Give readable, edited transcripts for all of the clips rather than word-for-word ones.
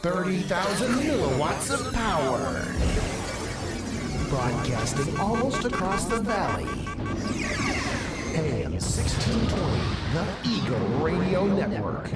30,000 milliwatts of power. Broadcasting almost across the valley. AM 1620, the Eagle Radio Network.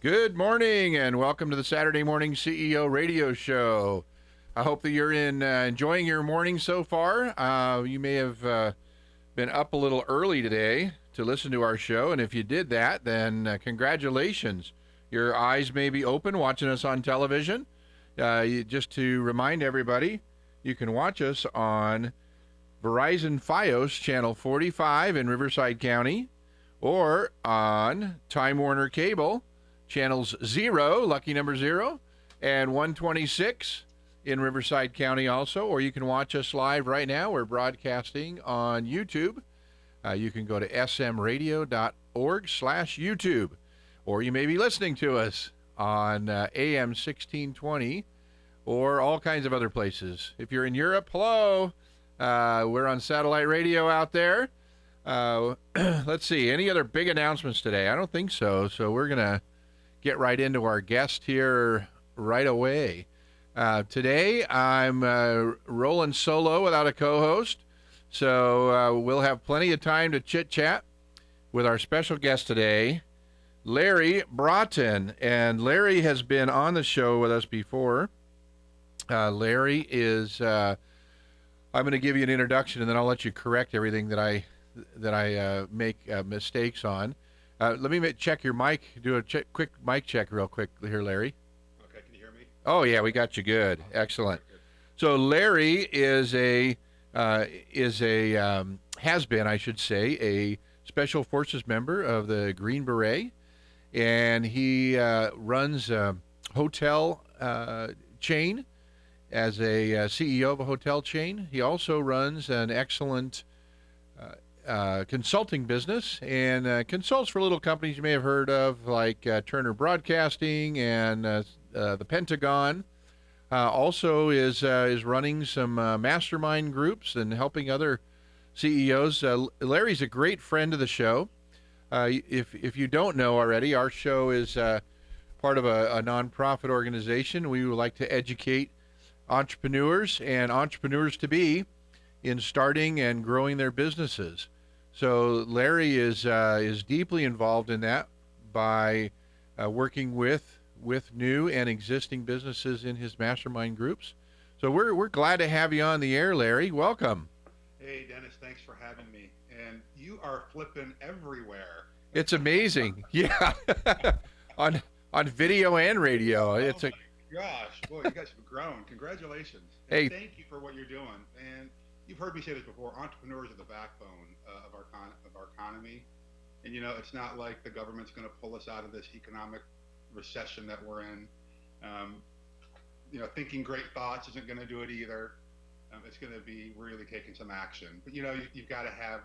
Good morning and welcome to the Saturday Morning CEO Radio Show. I hope that you're enjoying your morning so far. You may have been up a little early today to listen to our show, and if you did that, then congratulations. Your eyes may be open watching us on television. Just to remind everybody, you can watch us on Verizon Fios Channel 45 in Riverside County, or on Time Warner Cable Channels 0, lucky number 0, and 126 in Riverside County also, or you can watch us live right now. We're broadcasting on YouTube. You can go to smradio.org/YouTube, or you may be listening to us on AM 1620 or all kinds of other places. If you're in Europe, hello. We're on satellite radio out there. Let's see, any other big announcements today? I don't think so, so we're going to get right into our guest here right away. Today, I'm rolling solo without a co-host, so we'll have plenty of time to chit-chat with our special guest today, Larry Broughton. And Larry has been on the show with us before. Larry is, I'm going to give you an introduction, and then I'll let you correct everything that I make mistakes on. Let me check your mic, do a quick mic check real quick here, Larry. Okay, can you hear me? Oh, yeah, we got you good. Excellent. So Larry has been, I should say, a Special Forces member of the Green Beret, and he runs a hotel chain as a CEO of a hotel chain. He also runs an excellent consulting business and consults for little companies you may have heard of, like Turner Broadcasting and the Pentagon. Also is running some mastermind groups and helping other CEOs. Larry's a great friend of the show. If you don't know already, our show is part of a nonprofit organization. We would like to educate entrepreneurs and entrepreneurs-to-be in starting and growing their businesses. So Larry is deeply involved in that by working with new and existing businesses in his mastermind groups. So we're glad to have you on the air, Larry. Welcome. Hey, Dennis, thanks for having me. And you are flipping everywhere. It's amazing. Yeah. on video and radio. It's my gosh, boy, you guys have grown. Congratulations. Hey, thank you for what you're doing. And you've heard me say this before, entrepreneurs are the backbone of our economy. And, you know, it's not like the government's going to pull us out of this economic recession that we're in. Thinking great thoughts isn't going to do it either. It's going to be really taking some action. But, you know, you've got to have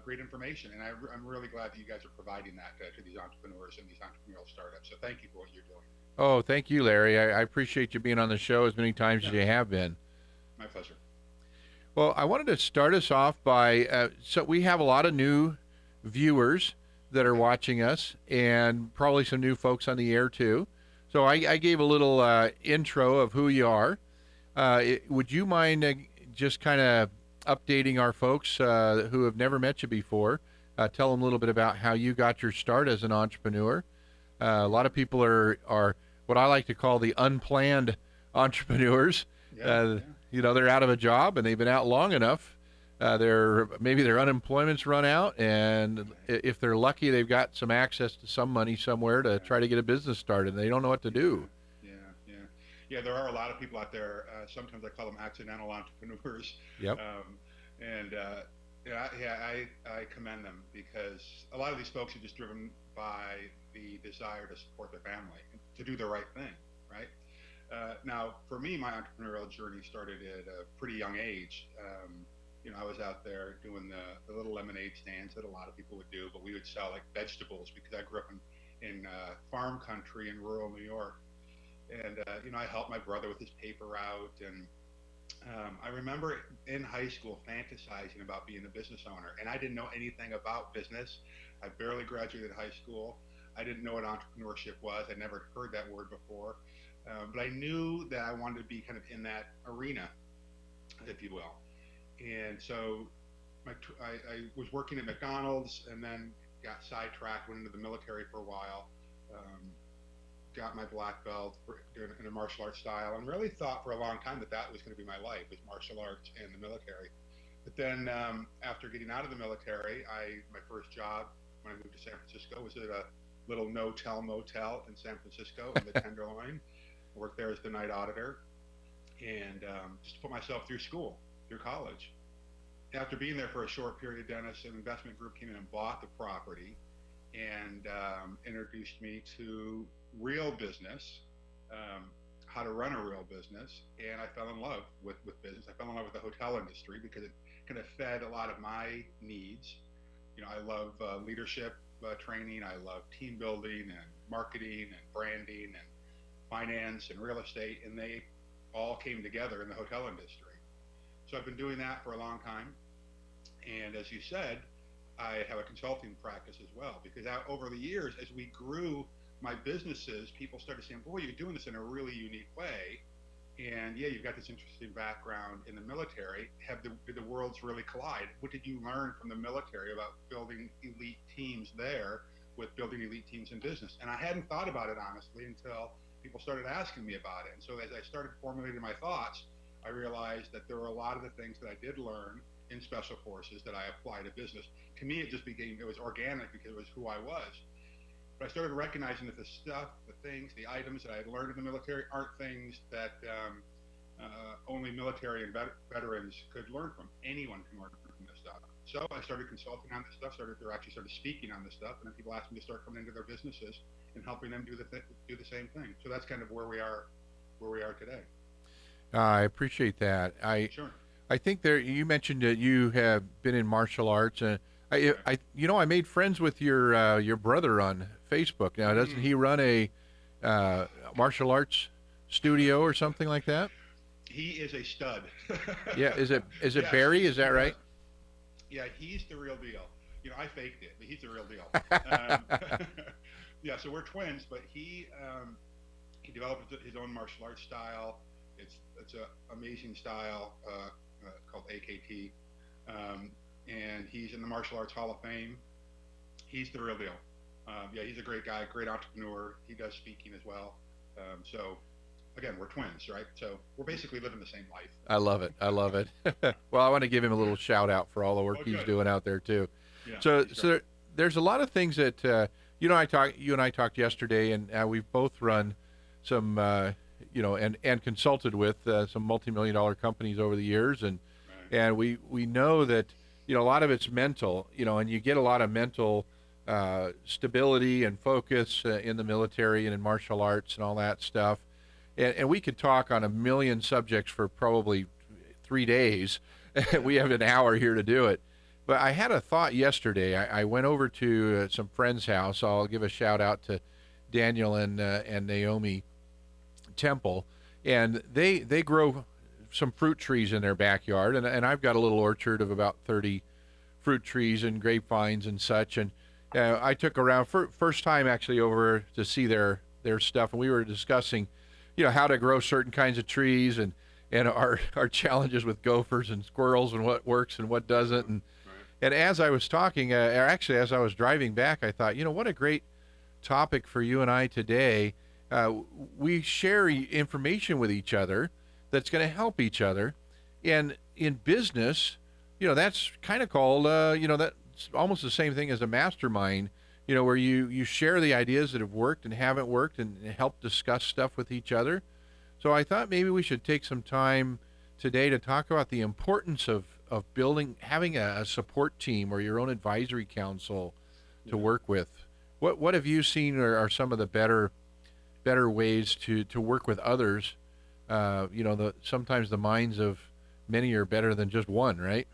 great information. And I'm really glad that you guys are providing that to these entrepreneurs and these entrepreneurial startups. So thank you for what you're doing. Oh, thank you, Larry. I appreciate you being on the show as many times as you have been. My pleasure. Well, I wanted to start us off by, so we have a lot of new viewers that are watching us, and probably some new folks on the air too. So I gave a little intro of who you are. Would you mind just kind of updating our folks who have never met you before? Tell them a little bit about how you got your start as an entrepreneur. A lot of people are what I like to call the unplanned entrepreneurs. You know, they're out of a job and they've been out long enough. Maybe their unemployment's run out, and if they're lucky, they've got some access to some money somewhere to try to get a business started, and they don't know what to do. Yeah, there are a lot of people out there. Sometimes I call them accidental entrepreneurs. Yep. I commend them, because a lot of these folks are just driven by the desire to support their family, to do the right thing, right? Now, for me, my entrepreneurial journey started at a pretty young age. I was out there doing the little lemonade stands that a lot of people would do, but we would sell like vegetables because I grew up in farm country in rural New York. And, I helped my brother with his paper route. And I remember in high school fantasizing about being a business owner. And I didn't know anything about business. I barely graduated high school. I didn't know what entrepreneurship was. I'd never heard that word before. But I knew that I wanted to be kind of in that arena, if you will. And so I was working at McDonald's and then got sidetracked, went into the military for a while, got my black belt in a martial arts style, and really thought for a long time that was going to be my life, was martial arts and the military. But then after getting out of the military, my first job when I moved to San Francisco was at a little no-tell motel in San Francisco in the Tenderloin. I worked there as the night auditor and just to put myself through college. After being there for a short period, Dennis, an investment group came in and bought the property and introduced me to real business, how to run a real business. And I fell in love with business. I fell in love with the hotel industry because it kind of fed a lot of my needs. I love leadership training. I love team building and marketing and branding and finance and real estate. And they all came together in the hotel industry. So I've been doing that for a long time. And as you said, I have a consulting practice as well, because over the years, as we grew my businesses, people started saying, boy, you're doing this in a really unique way. And yeah, you've got this interesting background in the military. Did the worlds really collide? What did you learn from the military about building elite teams there with building elite teams in business? And I hadn't thought about it, honestly, until people started asking me about it. And so as I started formulating my thoughts, I realized that there were a lot of the things that I did learn in special forces that I apply to business. To me, it was organic because it was who I was. But I started recognizing that the stuff, the things, the items that I had learned in the military aren't things that only military and veterans could learn from. Anyone can learn from this stuff. So I started consulting on this stuff, started speaking on this stuff, and then people asked me to start coming into their businesses and helping them do the same thing. So that's kind of where we are today. I appreciate that. Sure. I think you mentioned that you have been in martial arts, and I made friends with your brother on Facebook. Now, doesn't he run a martial arts studio or something like that? He is a stud. Yeah, is it Yes. Barry? Is that right? Yeah, he's the real deal. I faked it, but he's the real deal. Yeah, so we're twins, but he developed his own martial arts style. It's an amazing style called AKT, and he's in the Martial Arts Hall of Fame. He's the real deal. Yeah, he's a great guy, great entrepreneur. He does speaking as well. So again, we're twins, right? So we're basically living the same life. I love it. Well, I want to give him a little shout out for all the work he's doing out there too. Yeah, So there's a lot of things that you and I talked yesterday, and we've both run some and consulted with some multi-million-dollar companies over the years, and right. and we know that a lot of it's mental, and you get a lot of mental stability and focus in the military and in martial arts and all that stuff. And we could talk on a million subjects for probably 3 days. We have an hour here to do it. But I had a thought yesterday. I went over to some friend's house. I'll give a shout out to Daniel and Naomi Temple. And they grow some fruit trees in their backyard. And I've got a little orchard of about 30 fruit trees and grapevines and such. And I took around, first time actually over to see their stuff. And we were discussing how to grow certain kinds of trees and our challenges with gophers and squirrels and what works and what doesn't. And as I was talking, actually as I was driving back, I thought, what a great topic for you and I today. We share information with each other that's going to help each other. And in business, that's kind of called, that's almost the same thing as a mastermind, where you share the ideas that have worked and haven't worked and help discuss stuff with each other. So I thought maybe we should take some time today to talk about the importance of having a support team or your own advisory council to work with. What have you seen are some of the better better ways to work with others. Sometimes the minds of many are better than just one, right?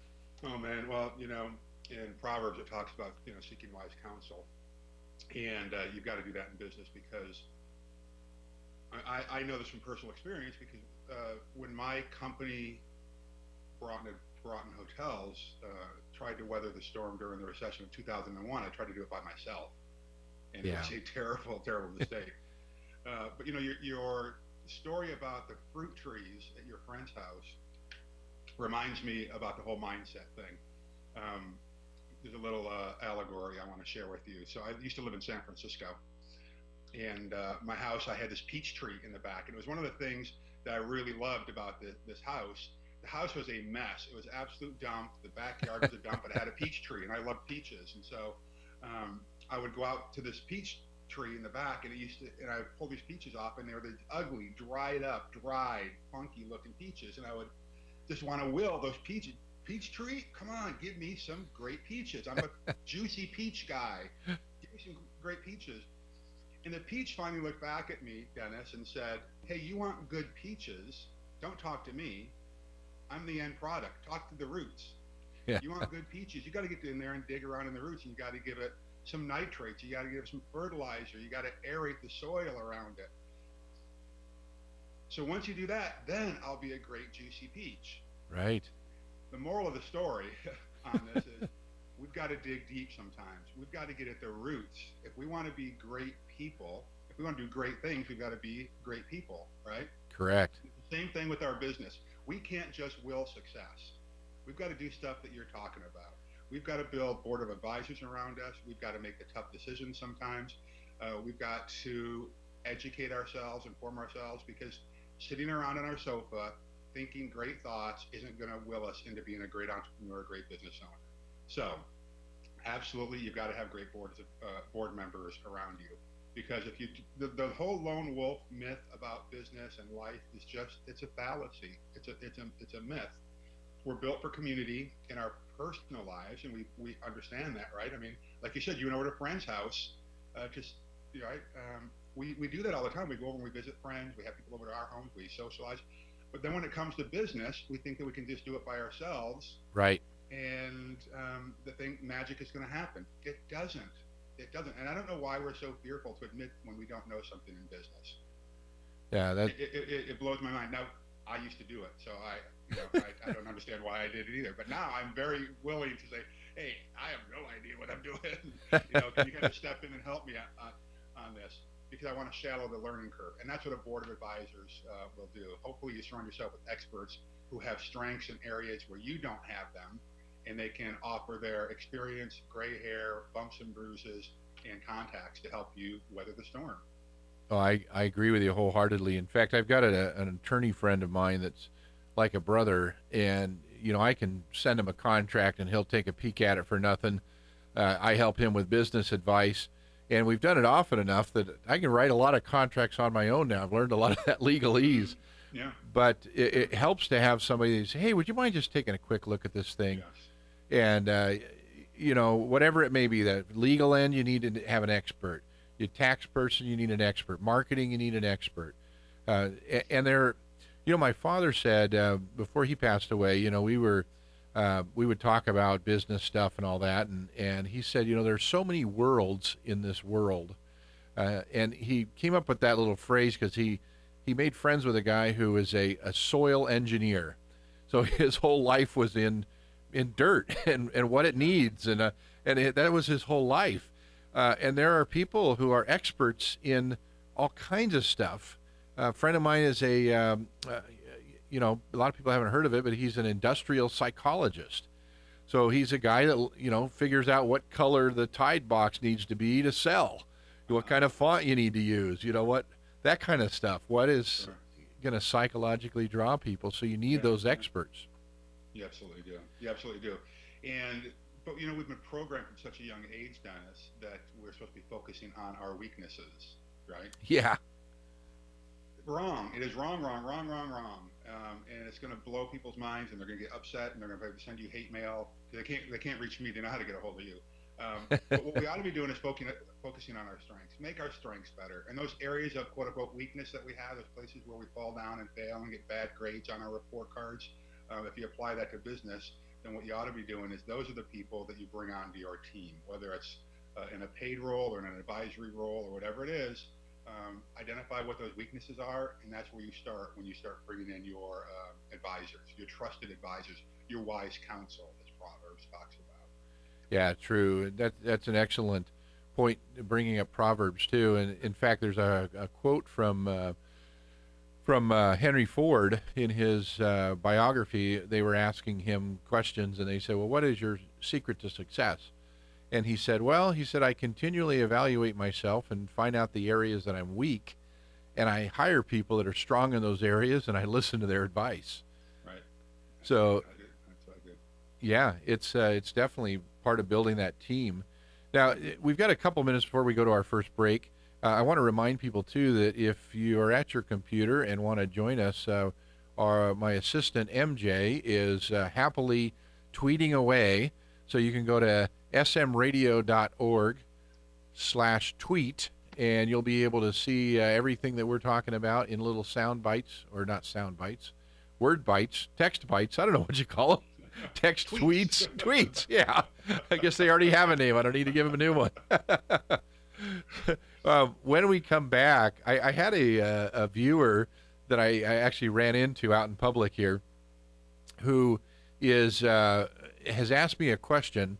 Oh man, well, in Proverbs it talks about seeking wise counsel, and you've got to do that in business because I know this from personal experience because when my company Broughton Hotels tried to weather the storm during the recession of 2001, I tried to do it by myself, and it was a terrible, terrible mistake. But your story about the fruit trees at your friend's house reminds me about the whole mindset thing. There's a little allegory I want to share with you. So I used to live in San Francisco, and my house, I had this peach tree in the back, and it was one of the things that I really loved about this house. The house was a mess. It was absolute dump. The backyard was a dump, but it had a peach tree, and I loved peaches. And so I would go out to this peach tree in the back, and I would pull these peaches off, and they were these ugly, dried, funky-looking peaches, and I would just want to will those peaches. Peach tree, come on, give me some great peaches. I'm a juicy peach guy. Give me some great peaches. And the peach finally looked back at me, Dennis, and said, hey, you want good peaches? Don't talk to me. I'm the end product. Talk to the roots. Yeah. You want good peaches, you got to get in there and dig around in the roots, and you got to give it some nitrates. You got to give it some fertilizer. You got to aerate the soil around it. So once you do that, then I'll be a great juicy peach. Right. The moral of the story on this is we've got to dig deep sometimes. We've got to get at the roots. If we want to be great people, if we want to do great things, we've got to be great people, right? Correct. Same thing with our business. We can't just will success. We've got to do stuff that you're talking about. We've got to build board of advisors around us. We've got to make the tough decisions sometimes. We've got to educate ourselves, inform ourselves, because sitting around on our sofa thinking great thoughts isn't going to will us into being a great entrepreneur, a great business owner. So absolutely, you've got to have great board members around you, because if you the whole lone wolf myth about business and life is it's a fallacy. It's a myth. We're built for community in our personal lives, and we understand that, right? I mean, like you said, you went over to a friend's house, we do that all the time. We go over and we visit friends. We have people over to our homes. We socialize. But then when it comes to business, we think that we can just do it by ourselves. Right. And magic is going to happen. It doesn't. It doesn't. And I don't know why we're so fearful to admit when we don't know something in business. Yeah, it blows my mind. Now, I used to do it, so I don't understand why I did it either. But now I'm very willing to say, hey, I have no idea what I'm doing. Can you kind of step in and help me on this? Because I want to shallow the learning curve. And that's what a board of advisors will do. Hopefully you surround yourself with experts who have strengths in areas where you don't have them, and they can offer their experience, gray hair, bumps and bruises, and contacts to help you weather the storm. Oh, I agree with you wholeheartedly. In fact, I've got an attorney friend of mine that's like a brother, and I can send him a contract and he'll take a peek at it for nothing. I help him with business advice. And we've done it often enough that I can write a lot of contracts on my own now. I've learned a lot of that legalese. Yeah. But it helps to have somebody that says, hey, would you mind just taking a quick look at this thing? Yes. And, whatever it may be, the legal end, you need to have an expert. Your tax person, you need an expert. Marketing, you need an expert. And my father said before he passed away, we would talk about business stuff and all that, and he said, there's so many worlds in this world, and he came up with that little phrase because he made friends with a guy who is a soil engineer, so his whole life was in dirt and what it needs, and that was his whole life, and there are people who are experts in all kinds of stuff. A friend of mine is a lot of people haven't heard of it, but he's an industrial psychologist. So he's a guy that, figures out what color the Tide box needs to be to sell, what kind of font you need to use, that kind of stuff. What is going to psychologically draw people? So you need those experts. You absolutely do. You absolutely do. But we've been programmed from such a young age, Dennis, that we're supposed to be focusing on our weaknesses, right? Yeah. Wrong. It is wrong. And it's going to blow people's minds, and they're going to get upset, and they're going to send you hate mail. They can't reach me. They know how to get a hold of you. But what we ought to be doing is focusing on our strengths, make our strengths better. And those areas of quote unquote weakness that we have, those places where we fall down and fail and get bad grades on our report cards, if you apply that to business, then what you ought to be doing is those are the people that you bring onto your team, whether it's in a paid role or in an advisory role or whatever it is. Identify what those weaknesses are, and that's where you start when you start bringing in your advisors, your trusted advisors, your wise counsel, as Proverbs talks about. Yeah, true. That's an excellent point, bringing up Proverbs too. And in fact, there's a quote from Henry Ford in his biography. They were asking him questions, and they said, "Well, what is your secret to success?" And he said, I continually evaluate myself and find out the areas that I'm weak, and I hire people that are strong in those areas, and I listen to their advice." Right. So, That's what I did. yeah, it's definitely part of building that team. Now, we've got a couple minutes before we go to our first break. I want to remind people, too, that if you are at your computer and want to join us, my assistant, MJ, is happily tweeting away. So you can go to smradio.org/tweet, and you'll be able to see everything that we're talking about in little sound bites, or not sound bites, word bites, text bites. I don't know what you call them. Text tweets. Tweets, yeah. I guess they already have a name. I don't need to give them a new one. When we come back, I had a viewer that I actually ran into out in public here who has asked me a question.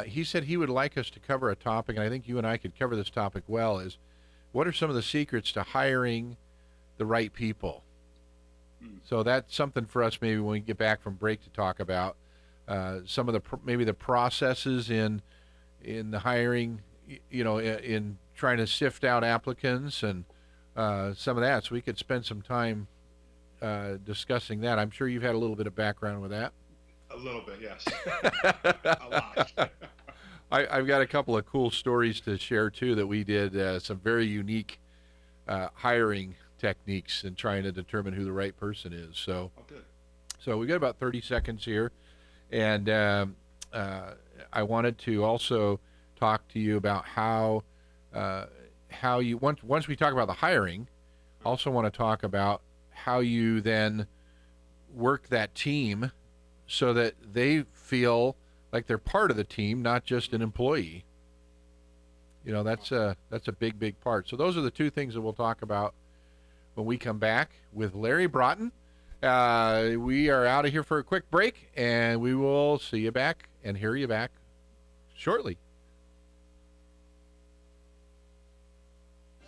He said he would like us to cover a topic, and I think you and I could cover this topic well, is what are some of the secrets to hiring the right people? So that's something for us maybe when we get back from break to talk about some of maybe the processes in the hiring, in trying to sift out applicants and some of that. So we could spend some time discussing that. I'm sure you've had a little bit of background with that. A little bit, yes. A lot. I've got a couple of cool stories to share too that we did, some very unique hiring techniques in trying to determine who the right person is. So, good. So we got about 30 seconds here, and I wanted to also talk to you about how you once we talk about the hiring, also want to talk about how you then work that team so that they feel like they're part of the team, not just an employee. That's a big part. So those are the two things that we'll talk about when we come back with Larry Broughton. We are out of here for a quick break, and we will see you back and hear you back shortly.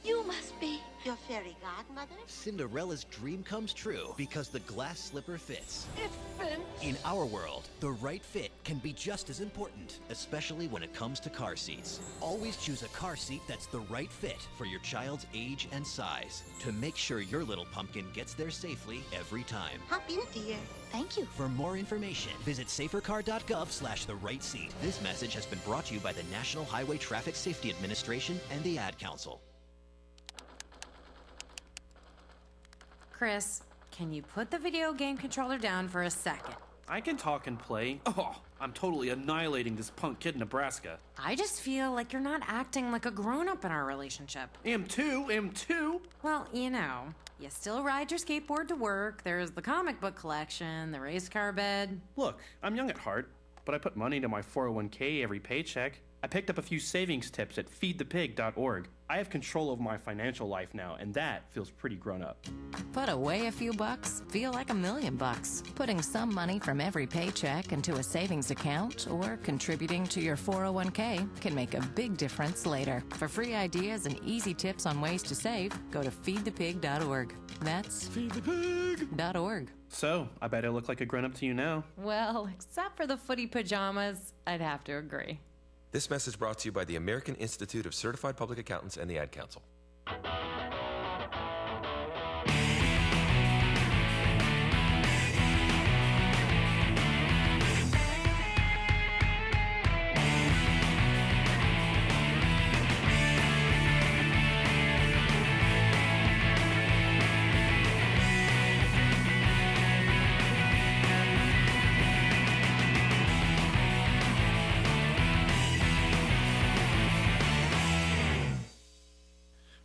You must be your fairy godmother. Cinderella's dream comes true because the glass slipper fits. It fits. In our world, the right fit can be just as important, especially when it comes to car seats. Always choose a car seat that's the right fit for your child's age and size to make sure your little pumpkin gets there safely every time. Hop in, dear. Thank you. For more information, visit safercar.gov/the right seat. This message has been brought to you by the National Highway Traffic Safety Administration and the Ad Council. Chris, can you put the video game controller down for a second? I can talk and play. Oh, I'm totally annihilating this punk kid in Nebraska. I just feel like you're not acting like a grown-up in our relationship. Am too. Well, you still ride your skateboard to work, there's the comic book collection, the race car bed. Look, I'm young at heart, but I put money into my 401k every paycheck. I picked up a few savings tips at feedthepig.org. I have control of my financial life now, and that feels pretty grown up. Put away a few bucks, feel like $1 million. Putting some money from every paycheck into a savings account or contributing to your 401k can make a big difference later. For free ideas and easy tips on ways to save, go to feedthepig.org. That's feedthepig.org. So, I bet I look like a grown-up to you now. Well, except for the footy pajamas, I'd have to agree. This message brought to you by the American Institute of Certified Public Accountants and the Ad Council.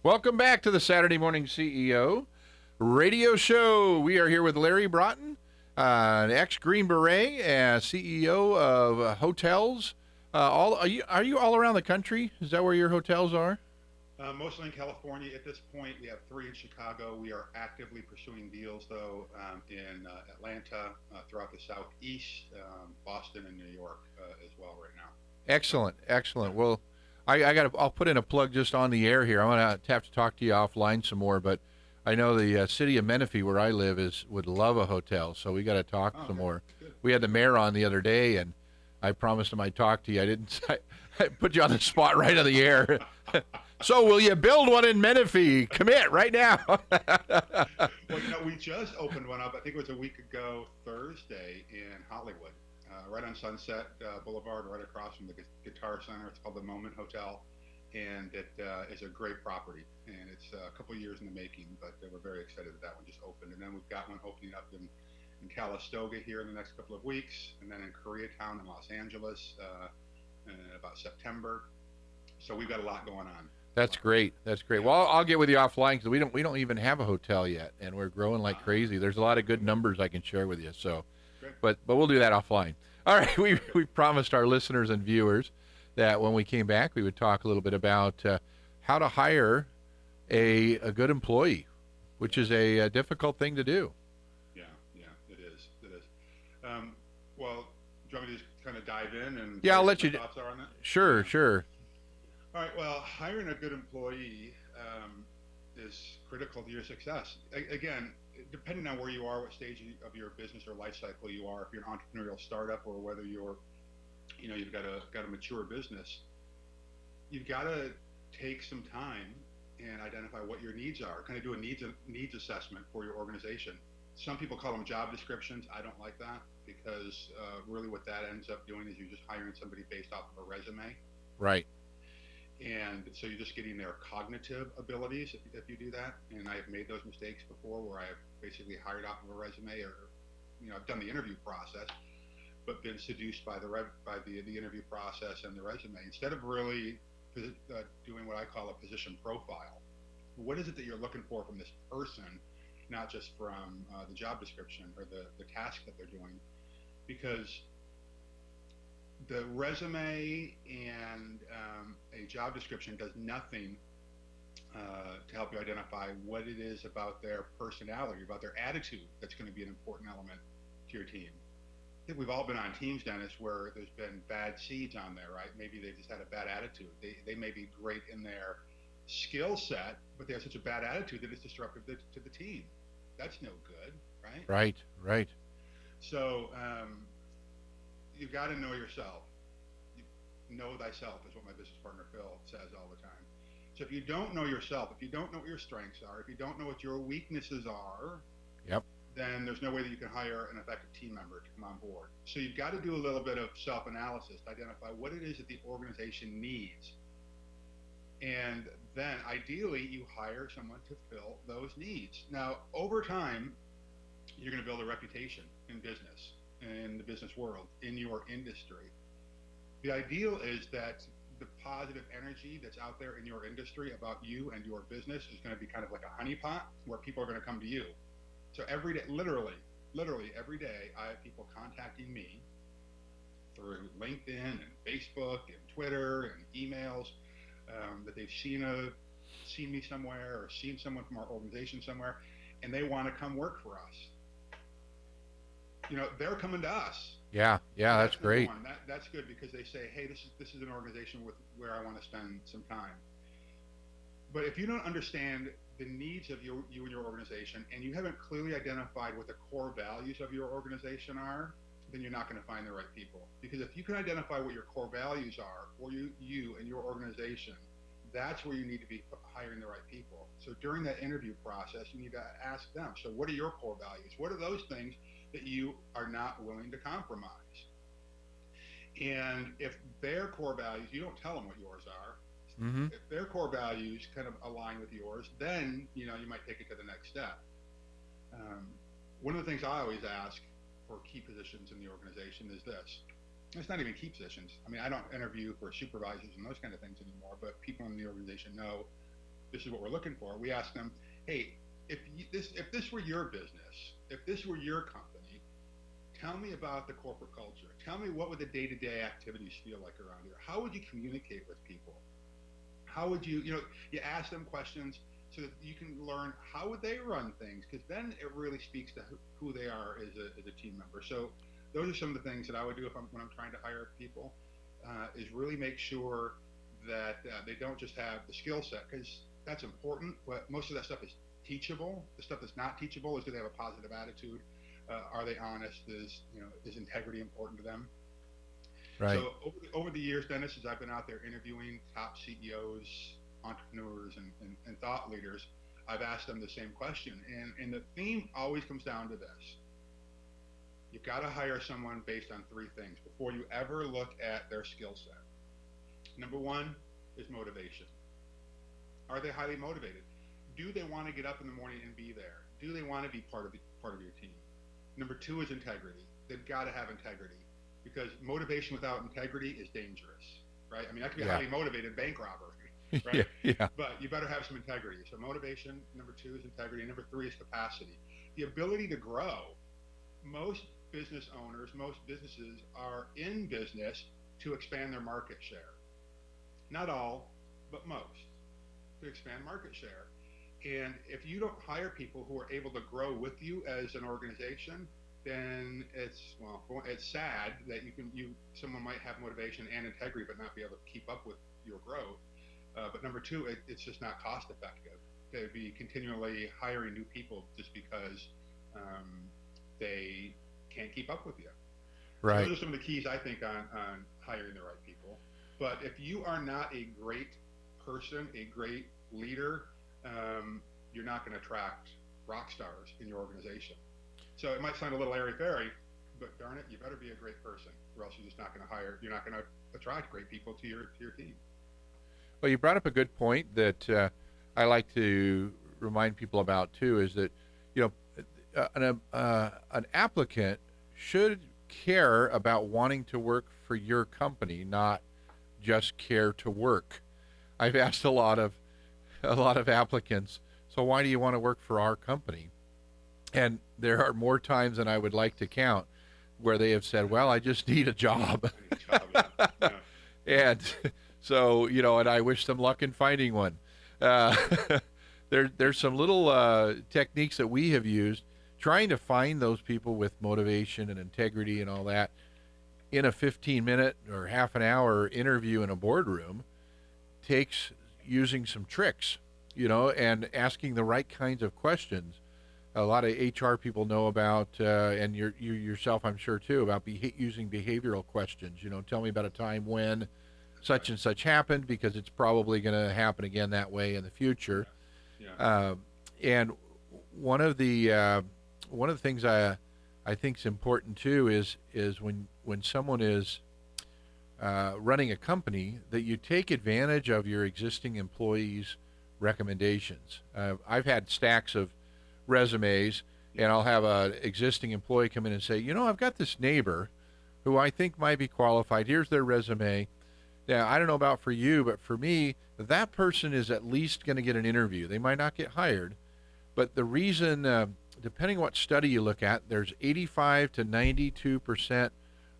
Welcome back to the Saturday Morning CEO radio show. We are here with Larry Broughton, an ex-Green Beret, CEO of hotels. Are you all around the country? Is that where your hotels are? Mostly in California at this point. We have 3 in Chicago. We are actively pursuing deals, though, in Atlanta, throughout the Southeast, Boston, and New York as well right now. Excellent. Well, I'll put in a plug just on the air here. I'm going to have to talk to you offline some more, but I know the city of Menifee, where I live, would love a hotel, so we got to talk some more. Good. We had the mayor on the other day, and I promised him I'd talk to you. I put you on the spot right on the air. So will you build one in Menifee? Commit right now. Well, we just opened one up, I think it was a week ago Thursday in Hollywood, right on Sunset Boulevard, right across from the Guitar Center. It's called the Moment Hotel, and it is a great property, and it's a couple of years in the making, but we're very excited that one just opened. And then we've got one opening up in Calistoga here in the next couple of weeks, and then in Koreatown in Los Angeles in about September. So we've got a lot going on. That's great. Well, I'll get with you offline because we don't even have a hotel yet, and we're growing like crazy. There's a lot of good numbers I can share with you. So, but we'll do that offline. All right, we promised our listeners and viewers that when we came back, we would talk a little bit about how to hire a good employee, which is a difficult thing to do. Yeah, it is. Well, do you want me to just kind of dive in and I'll let you. Thoughts are on that? Sure. All right. Well, hiring a good employee is critical to your success. Again, depending on where you are, what stage of your business or life cycle you are, if you're an entrepreneurial startup or whether you've got a mature business, you've got to take some time and identify what your needs are. Kind of do a needs assessment for your organization. Some people call them job descriptions. I don't like that because really what that ends up doing is you're just hiring somebody based off of a resume. Right. And so you're just getting their cognitive abilities if you do that. And I have made those mistakes before where I have basically hired off of a resume, or I've done the interview process, but been seduced by the interview process and the resume instead of really doing what I call a position profile. What is it that you're looking for from this person, not just from the job description or the task that they're doing? Because the resume and a job description does nothing to help you identify what it is about their personality, about their attitude that's going to be an important element to your team. I think we've all been on teams, Dennis, where there's been bad seeds on there, right? Maybe they just had a bad attitude. They may be great in their skill set, but they have such a bad attitude that it's disruptive to the team. That's no good, right? Right. So you've got to know yourself. Know thyself is what my business partner Phil says all the time. So if you don't know yourself, if you don't know what your strengths are, if you don't know what your weaknesses are, then there's no way that you can hire an effective team member to come on board. So you've got to do a little bit of self-analysis to identify what it is that the organization needs. And then ideally you hire someone to fill those needs. Now, over time, you're going to build a reputation in business, in the business world, in your industry. The ideal is that the positive energy that's out there in your industry about you and your business is going to be kind of like a honeypot where people are going to come to you. So every day, literally every day, I have people contacting me through LinkedIn and Facebook and Twitter and emails that they've seen me somewhere or seen someone from our organization somewhere, and they want to come work for us. They're coming to us. Yeah, that's great. That's good because they say, hey, this is an organization where I want to spend some time. But if you don't understand the needs of you and your organization, and you haven't clearly identified what the core values of your organization are, then you're not going to find the right people. Because if you can identify what your core values are for you and your organization, that's where you need to be hiring the right people. So during that interview process, you need to ask them, so what are your core values? What are those things that you are not willing to compromise? And if their core values, you don't tell them what yours are. Mm-hmm. If their core values kind of align with yours, then you might take it to the next step. One of the things I always ask for key positions in the organization is this. It's not even key positions. I mean, I don't interview for supervisors and those kind of things anymore, but people in the organization know this is what we're looking for. We ask them, hey, if this were your business, if this were your company, tell me about the corporate culture. Tell me what would the day-to-day activities feel like around here. How would you communicate with people? How would you ask them questions so that you can learn how would they run things, because then it really speaks to who they are as a team member. So those are some of the things that I would do when I'm trying to hire people, is really make sure that they don't just have the skill set, because that's important, but most of that stuff is teachable. The stuff that's not teachable is, do they have a positive attitude? Are they honest? Is integrity important to them? Right. So over the years, Dennis, as I've been out there interviewing top CEOs, entrepreneurs, and thought leaders, I've asked them the same question. And the theme always comes down to this. You've got to hire someone based on three things before you ever look at their skill set. Number one is motivation. Are they highly motivated? Do they want to get up in the morning and be there? Do they want to be part of your team? Number two is integrity. They've got to have integrity, because motivation without integrity is dangerous, right? I mean, that could be a highly motivated bank robber, right? Yeah. But you better have some integrity. So motivation, number two is integrity. Number three is capacity. The ability to grow. Most business owners, most businesses are in business to expand their market share. Not all, but most, to expand market share. And if you don't hire people who are able to grow with you as an organization, then it's sad that someone might have motivation and integrity but not be able to keep up with your growth. But number two, it's just not cost effective to be continually hiring new people just because they can't keep up with you. Right. So those are some of the keys, I think, on hiring the right people. But if you are not a great person, a great leader, you're not going to attract rock stars in your organization. So it might sound a little airy-fairy, but darn it, you better be a great person, or else you're just not going to you're not going to attract great people to your team. Well, you brought up a good point that I like to remind people about too, is that, an applicant should care about wanting to work for your company, not just care to work. I've asked a lot of applicants, so why do you want to work for our company? And there are more times than I would like to count where they have said, well, I just need a job. Yeah. And so, and I wish them luck in finding one. There's some little techniques that we have used trying to find those people with motivation and integrity and all that in a 15-minute or half an hour interview in a boardroom takes using some tricks, and asking the right kinds of questions. A lot of HR people know about, and you yourself, I'm sure too, about using behavioral questions. Tell me about a time when such and such happened, because it's probably going to happen again that way in the future. Yeah. And one of the things I think is important too is when someone is running a company, that you take advantage of your existing employees' recommendations. I've had stacks of resumes, and I'll have an existing employee come in and say, I've got this neighbor who I think might be qualified. Here's their resume. Now, I don't know about for you, but for me, that person is at least going to get an interview. They might not get hired, but the reason, depending what study you look at, there's 85 to 92%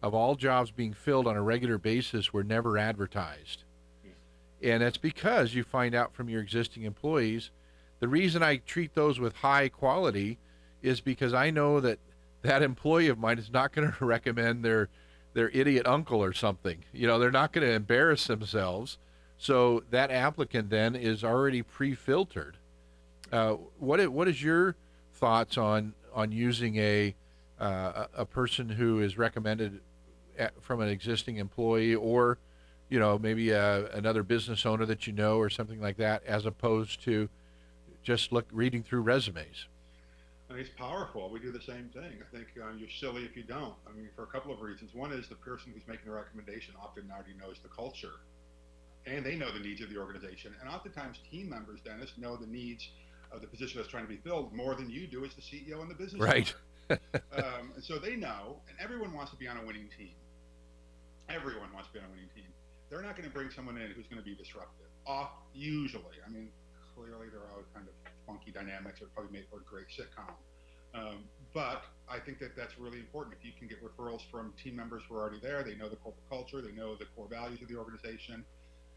of all jobs being filled on a regular basis were never advertised. And that's because you find out from your existing employees. The reason I treat those with high quality is because I know that employee of mine is not going to recommend their idiot uncle or something. They're not going to embarrass themselves. So that applicant then is already pre-filtered. What is your thoughts on using a person who is recommended from an existing employee, or maybe another business owner that or something like that, as opposed to just reading through resumes? I mean, it's powerful. We do the same thing. I think you're silly if you don't. I mean, for a couple of reasons. One is the person who's making the recommendation often already knows the culture, and they know the needs of the organization. And oftentimes team members, Dennis, know the needs of the position that's trying to be filled more than you do as the CEO and the business right. And so they know, and everyone wants to be on a winning team. Everyone wants to be on a winning team. They're not going to bring someone in who's going to be disruptive. Usually. I mean, clearly there are always kind of funky dynamics that probably make for a great sitcom. But I think that that's really important. If you can get referrals from team members who are already there, they know the corporate culture, they know the core values of the organization.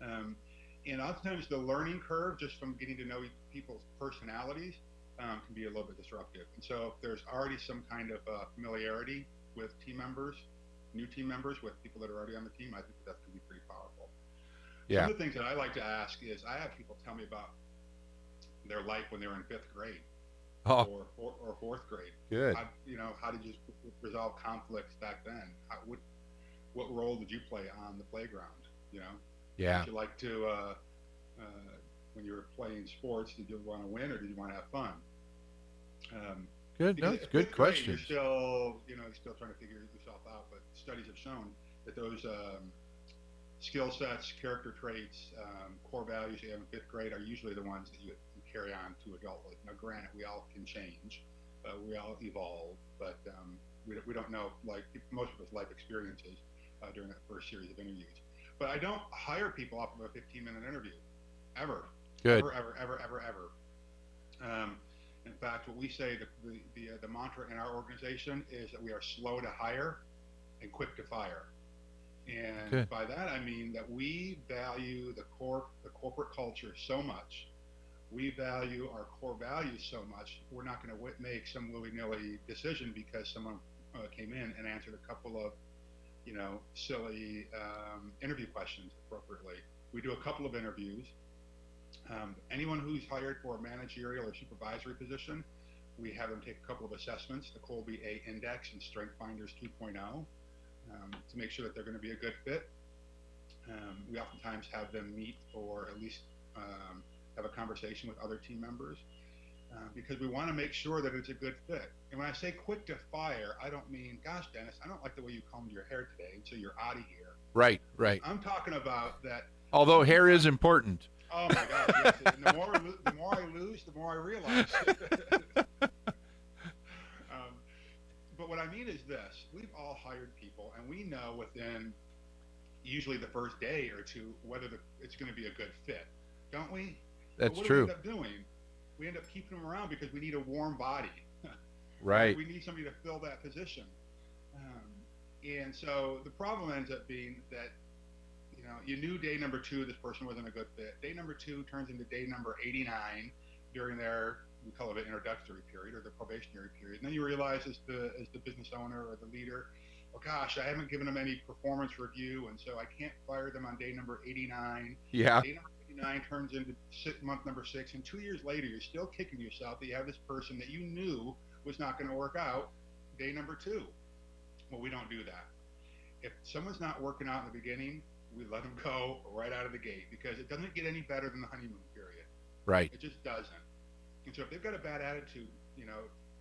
And oftentimes the learning curve just from getting to know people's personalities can be a little bit disruptive. And so if there's already some kind of familiarity with team members, new team members, with people that are already on the team, I think that can be pretty powerful. Yeah. Some of the things that I like to ask is I have people tell me about their life when they were in 5th grade. Or fourth grade. Good. How did you resolve conflicts back then? What role did you play on the playground? Yeah. Did you like to when you were playing sports? Did you want to win or did you want to have fun? Good. No, it's good question. You're still trying to figure yourself out, but studies have shown that those skill sets, character traits, core values you have in 5th grade are usually the ones that you carry on to adulthood. Now, granted, we all can change, we all evolve, but we don't know, like most of us, life experiences during that first series of interviews. But I don't hire people off of a 15-minute interview, ever. Good. Ever. In fact, what we say, the mantra in our organization is that we are slow to hire and quick to fire. And Good. by that I mean that we value the corporate culture so much. We value our core values so much. We're not going to make some willy-nilly decision because someone came in and answered a couple of, silly interview questions appropriately. We do a couple of interviews. Anyone who's hired for a managerial or supervisory position, we have them take a couple of assessments, the Colby A Index and Strength Finders 2.0, to make sure that they're going to be a good fit. We oftentimes have them meet or at least have a conversation with other team members because we want to make sure that it's a good fit. And when I say quick to fire, I don't mean, gosh, Dennis, I don't like the way you combed your hair today, so you're out of here. Right. I'm talking about that. Although hair is important. Oh my gosh, yes. And the more I lose, the more I realize. But what I mean is this: we've all hired people, and we know within usually the first day or two whether it's going to be a good fit, don't we? That's what true. Do we end up doing? We end up keeping them around because we need a warm body. Right. We need somebody to fill that position. And so the problem ends up being that you knew day number 2 this person wasn't a good fit. Day number 2 turns into day number 89 during their, we call it an introductory period or the probationary period. And then you realize as the business owner or the leader, oh gosh, I haven't given them any performance review, and so I can't fire them on day number 89. Yeah. Day number 89 turns into month number 6, and 2 years later, you're still kicking yourself that you have this person that you knew was not going to work out day number 2. Well, we don't do that. If someone's not working out in the beginning, we let them go right out of the gate because it doesn't get any better than the honeymoon period. Right. It just doesn't. And so if they've got a bad attitude,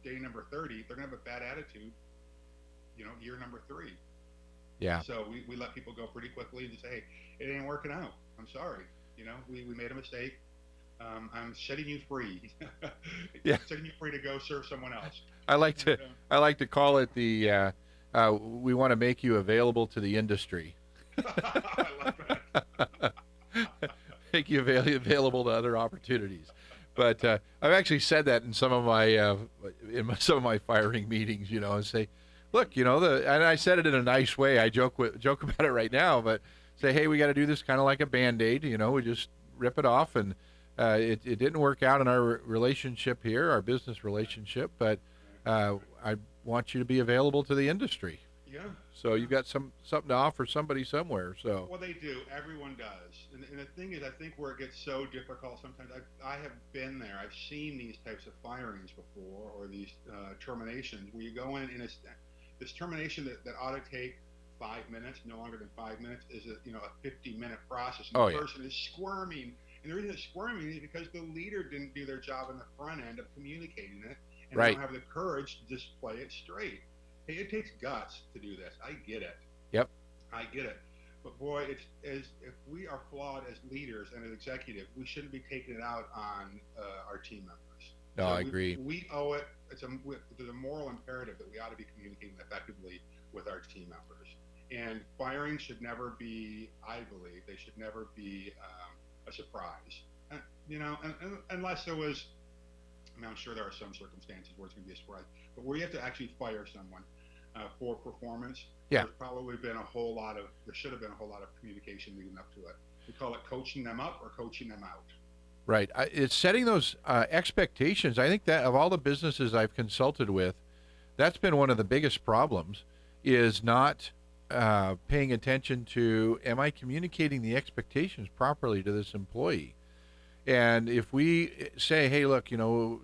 day number 30, they're going to have a bad attitude, year number 3. Yeah. So we let people go pretty quickly and just say, hey, it ain't working out. I'm sorry. We made a mistake. I'm setting you free. Yeah. Setting you free to go serve someone else. I like to call it the we want to make you available to the industry. I love that. Make you available to other opportunities. But I've actually said that in some of my firing meetings, and say, look, and I said it in a nice way. I joke about it right now, but say, hey, we got to do this kind of like a Band-Aid. We just rip it off, and it didn't work out in our relationship here, our business relationship, but I want you to be available to the industry. Yeah. So you've got something to offer somebody somewhere. So. Well, they do. Everyone does. And the thing is, I think where it gets so difficult sometimes, I have been there. I've seen these types of firings before, or these terminations, where you go in and this termination that ought to take 5 minutes, no longer than 5 minutes, is a 50-minute process. And the person is squirming. And the reason it's squirming is because the leader didn't do their job on the front end of communicating it, and they don't have the courage to just play it straight. Hey, it takes guts to do this. I get it. Yep. I get it. But boy, if we are flawed as leaders and as executives, we shouldn't be taking it out on our team members. No, I agree. We owe it. There's a moral imperative that we ought to be communicating effectively with our team members. And firing should never be, I believe, they should never be a surprise. Unless there was, I'm sure there are some circumstances where it's going to be a surprise, but where you have to actually fire someone for performance, yeah, there should have been a whole lot of communication leading up to it. We call it coaching them up or coaching them out. Right. It's setting those expectations. I think that of all the businesses I've consulted with, that's been one of the biggest problems, is not paying attention to, am I communicating the expectations properly to this employee? And if we say, hey, look,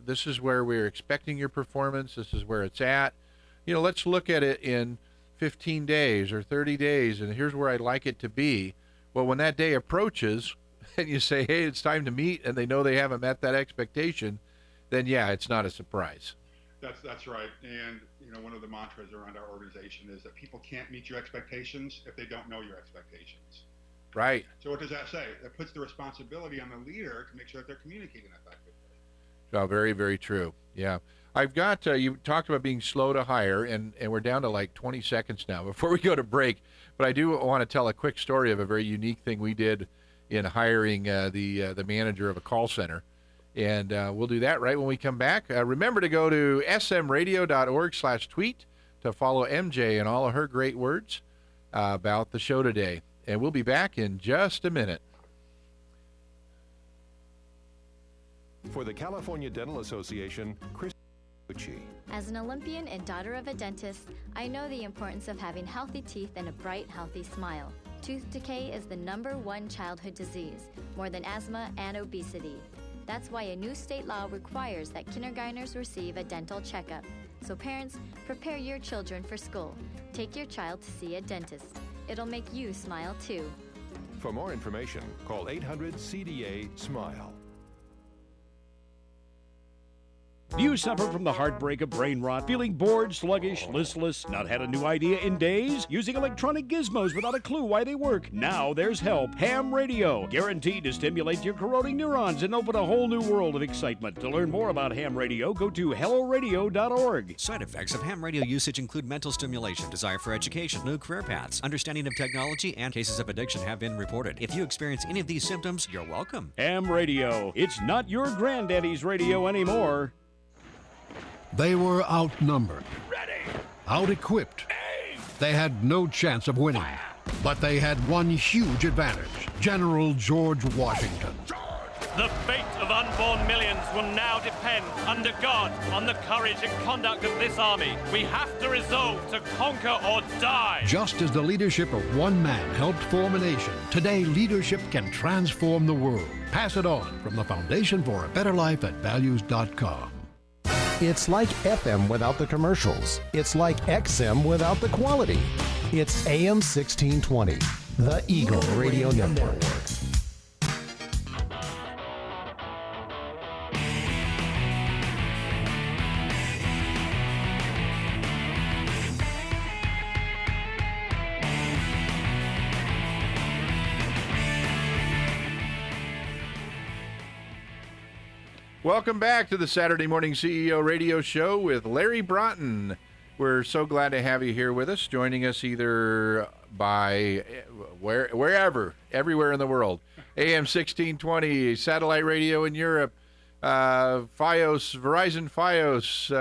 this is where we're expecting your performance, this is where it's at, let's look at it in 15 days or 30 days, and here's where I'd like it to be. Well, when that day approaches and you say, hey, it's time to meet, and they know they haven't met that expectation, then yeah, it's not a surprise. That's right. And one of the mantras around our organization is that people can't meet your expectations if they don't know your expectations. Right. So what does that say? That puts the responsibility on the leader to make sure that they're communicating effectively. Oh, very, very true. Yeah. I've got, you talked about being slow to hire, and we're down to like 20 seconds now before we go to break. But I do want to tell a quick story of a very unique thing we did in hiring the manager of a call center. And we'll do that right when we come back. Remember to go to smradio.org/tweet to follow MJ and all of her great words about the show today. And we'll be back in just a minute. For the California Dental Association, Chris Gucci. As an Olympian and daughter of a dentist, I know the importance of having healthy teeth and a bright, healthy smile. Tooth decay is the #1 childhood disease, more than asthma and obesity. That's why a new state law requires that kindergartners receive a dental checkup. So parents, prepare your children for school. Take your child to see a dentist. It'll make you smile too. For more information, call 800-CDA-SMILE. Do you suffer from the heartbreak of brain rot, feeling bored, sluggish, listless, not had a new idea in days? Using electronic gizmos without a clue why they work? Now there's help. Ham radio, guaranteed to stimulate your corroding neurons and open a whole new world of excitement. To learn more about ham radio, go to helloradio.org. Side effects of ham radio usage include mental stimulation, desire for education, new career paths, understanding of technology, and cases of addiction have been reported. If you experience any of these symptoms, you're welcome. Ham radio. It's not your granddaddy's radio anymore. They were outnumbered, out-equipped. They had no chance of winning, but they had one huge advantage: General George Washington. The fate of unborn millions will now depend, under God, on the courage and conduct of this army. We have to resolve to conquer or die. Just as the leadership of one man helped form a nation, today leadership can transform the world. Pass it on from the Foundation for a Better Life at Values.com. It's like FM without the commercials. It's like XM without the quality. It's AM 1620, the Eagle Radio Network. Welcome back to the Saturday Morning CEO Radio Show with Larry Broughton. We're so glad to have you here with us, joining us either by wherever, everywhere in the world. AM 1620, satellite radio in Europe, Fios, Verizon Fios,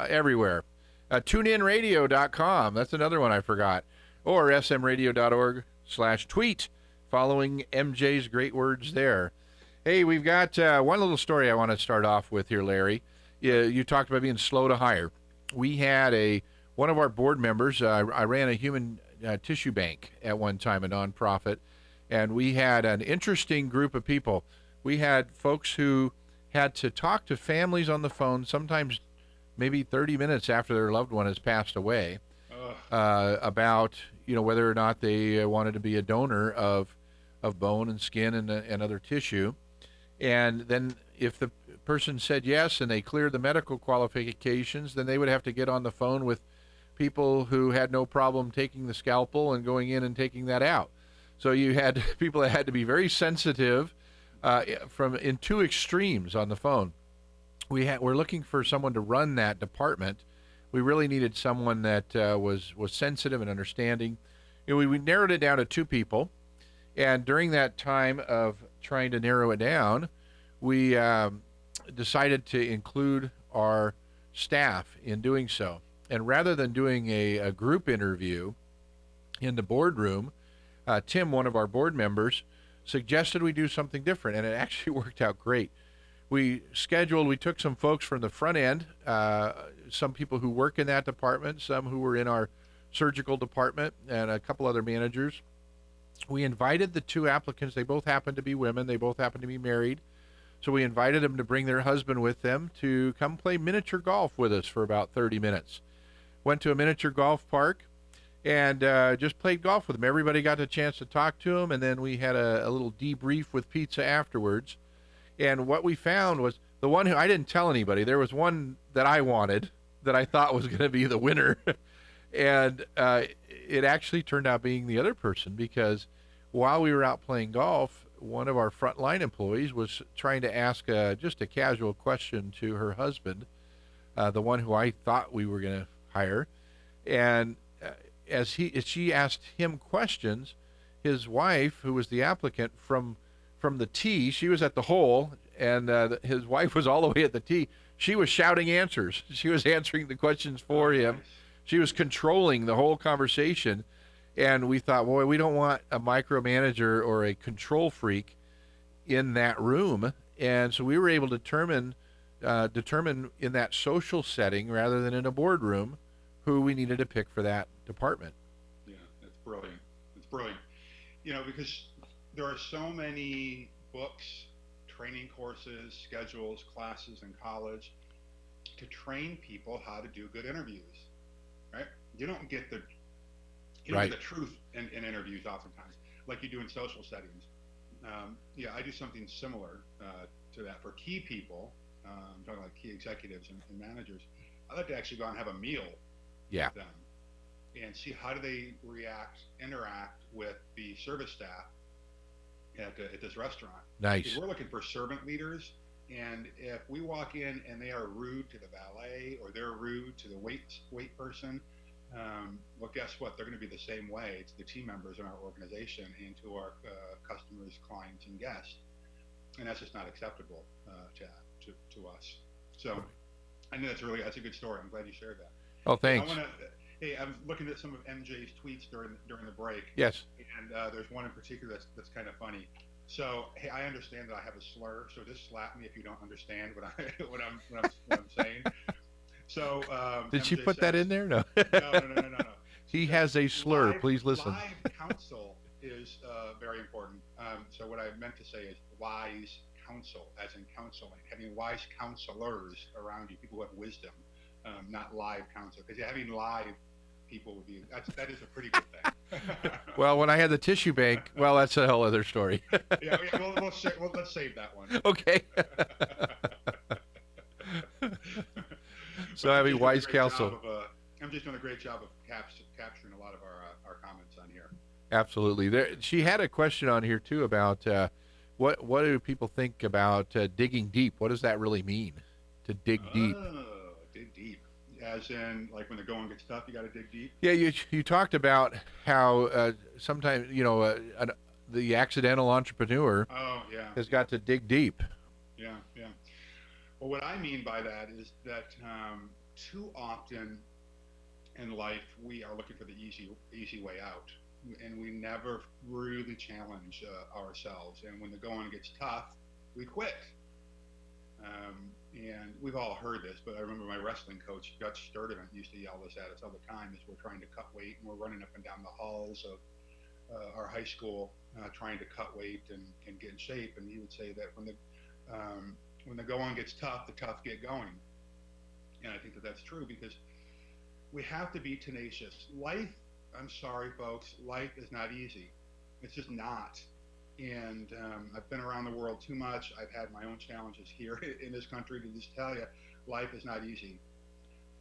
everywhere. TuneInRadio.com, that's another one I forgot. Or smradio.org/tweet, following MJ's great words there. Hey, we've got one little story I want to start off with here, Larry. You talked about being slow to hire. We had one of our board members, I ran a human tissue bank at one time, a nonprofit, and we had an interesting group of people. We had folks who had to talk to families on the phone, sometimes maybe 30 minutes after their loved one has passed away, about whether or not they wanted to be a donor of bone and skin and other tissue. And then if the person said yes and they cleared the medical qualifications, then they would have to get on the phone with people who had no problem taking the scalpel and going in and taking that out. So you had people that had to be very sensitive in two extremes on the phone. We're looking for someone to run that department. We really needed someone that was sensitive and understanding. We narrowed it down to two people. And during that time of trying to narrow it down, we decided to include our staff in doing so. And rather than doing a group interview in the boardroom, Tim, one of our board members, suggested we do something different, and it actually worked out great. We took some folks from the front end, some people who work in that department, some who were in our surgical department, and a couple other managers. We invited the two applicants. They both happened to be women. They both happened to be married. So we invited them to bring their husband with them to come play miniature golf with us for about 30 minutes. Went to a miniature golf park and just played golf with them. Everybody got a chance to talk to them, and then we had a little debrief with pizza afterwards. And what we found was the one who I didn't tell anybody. There was one that I wanted that I thought was going to be the winner. And it actually turned out being the other person, because while we were out playing golf, one of our frontline employees was trying to ask just a casual question to her husband, the one who I thought we were going to hire. And as she asked him questions, his wife, who was the applicant from the tee, she was at the hole, and his wife was all the way at the tee. She was shouting answers. She was answering the questions for him. She was controlling the whole conversation. And we thought, boy, we don't want a micromanager or a control freak in that room. And so we were able to determine in that social setting, rather than in a boardroom, who we needed to pick for that department. Yeah, that's brilliant. It's brilliant. Because there are so many books, training courses, schedules, classes in college to train people how to do good interviews, right? You don't get the truth in interviews oftentimes, like you do in social settings. I do something similar to that for key people. I'm talking about key executives and managers. I like to actually go out and have a meal with them and see how do they interact with the service staff at this restaurant. Nice. Because we're looking for servant leaders, and if we walk in and they are rude to the valet or they're rude to the wait person, well, guess what? They're going to be the same way to the team members in our organization and to our customers, clients, and guests, and that's just not acceptable to us. So, I know that's a good story. I'm glad you shared that. Oh, thanks. I'm looking at some of MJ's tweets during the break. Yes. And there's one in particular that's kind of funny. So, hey, I understand that I have a slur, so just slap me if you don't understand what I'm saying. So, did she MJ put that says, in there? No. No. He has a slur. Please listen. Live counsel is very important. So what I meant to say is wise counsel, as in counseling, having wise counselors around you, people who have wisdom, not live counsel. Because having live people with you, that is a pretty good thing. Well, when I had the tissue bank, well, that's a whole other story. Let's save that one. Okay. So having wise counsel. I'm just doing a great job of capturing a lot of our comments on here. Absolutely. She had a question on here too about what do people think about digging deep? What does that really mean, to dig deep? Dig deep, as in like when the going gets tough, you got to dig deep. Yeah, you talked about how sometimes the accidental entrepreneur has got to dig deep. Yeah. Well, what I mean by that is that too often in life we are looking for the easy way out, and we never really challenge ourselves. And when the going gets tough, we quit. And we've all heard this, but I remember my wrestling coach, Dutch Sturdivant, used to yell this at us all the time as we're trying to cut weight and we're running up and down the halls of our high school trying to cut weight and get in shape. And he would say that when the going gets tough, the tough get going. And I think that that's true, because we have to be tenacious. Life, I'm sorry, folks, life is not easy. It's just not. And I've been around the world too much. I've had my own challenges here in this country to just tell you, life is not easy.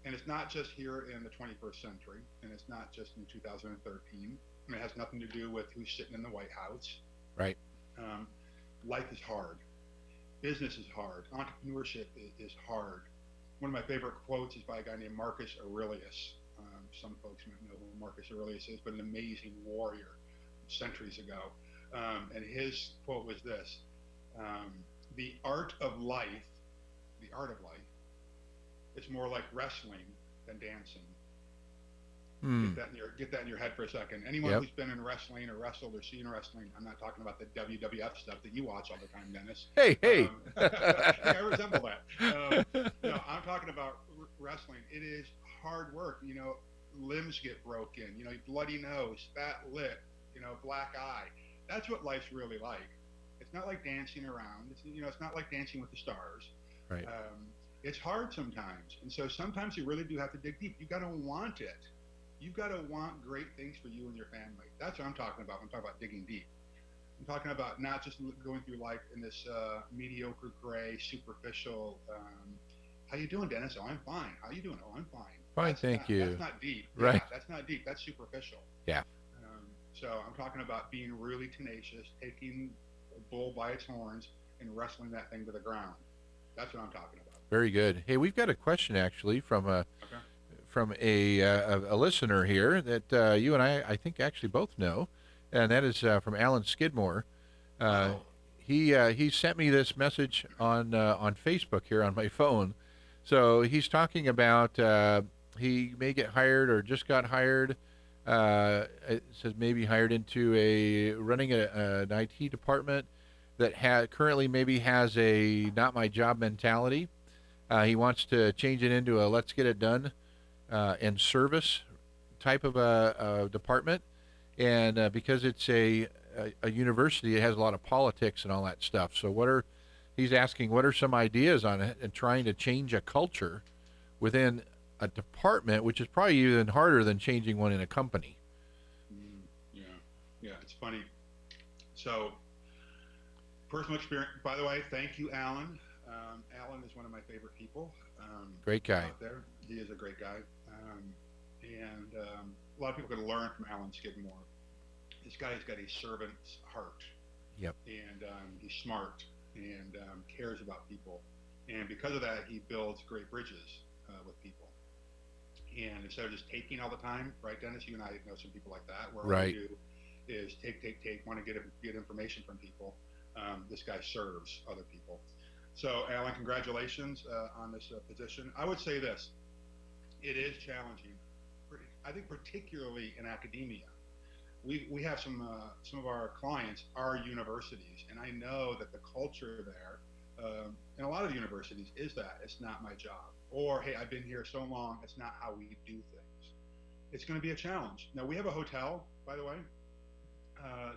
And it's not just here in the 21st century, and it's not just in 2013. And it has nothing to do with who's sitting in the White House. Right. Life is hard. Business is hard. Entrepreneurship is hard. One of my favorite quotes is by a guy named Marcus Aurelius. Some folks might know who Marcus Aurelius is, but an amazing warrior centuries ago. And his quote was this: the art of life, it's more like wrestling than dancing. Get that in your head for a second. Anyone who's been in wrestling or wrestled or seen wrestling, I'm not talking about the WWF stuff that you watch all the time, Dennis. Hey. Yeah, I resemble that. No, I'm talking about wrestling. It is hard work. You know, limbs get broken. You know, bloody nose, fat lip. You know, black eye. That's what life's really like. It's not like dancing around. It's not like Dancing with the Stars. Right. It's hard sometimes, and so sometimes you really do have to dig deep. You got to want it. You've got to want great things for you and your family. That's what I'm talking about. I'm talking about digging deep. I'm talking about not just going through life in this mediocre, gray, superficial. How you doing, Dennis? Oh, I'm fine. How you doing? Oh, I'm fine. Fine, thank you. That's not deep. Right. Yeah, that's not deep. That's superficial. Yeah. So I'm talking about being really tenacious, taking a bull by its horns, and wrestling that thing to the ground. That's what I'm talking about. Very good. Hey, we've got a question actually from a listener here that you and I think actually both know, and that is from Alan Skidmore. He sent me this message on Facebook here on my phone. So he's talking about he may get hired or just got hired. It says maybe hired into running an IT department that currently maybe has a not my job mentality. He wants to change it into a let's get it done and service type of a department. And because it's a university, it has a lot of politics and all that stuff. So he's asking what are some ideas on it and trying to change a culture within a department, which is probably even harder than changing one in a company. Yeah, it's funny. So, personal experience. By the way, thank you, Alan. Alan is one of my favorite people. Great guy. Out there, he is a great guy, and a lot of people can learn from Alan Skidmore. This guy's got a servant's heart. Yep. And he's smart and cares about people, and because of that, he builds great bridges with people. And instead of just taking all the time, right, Dennis? You and I know some people like that, where all right. you do is take, want to get information from people. This guy serves other people. So, Alan, congratulations on this position. I would say this: it is challenging. I think particularly in academia, we have some of our clients are universities, and I know that the culture there in a lot of universities is that it's not my job. Or, hey, I've been here so long, it's not how we do things. It's going to be a challenge. Now, we have a hotel, by the way,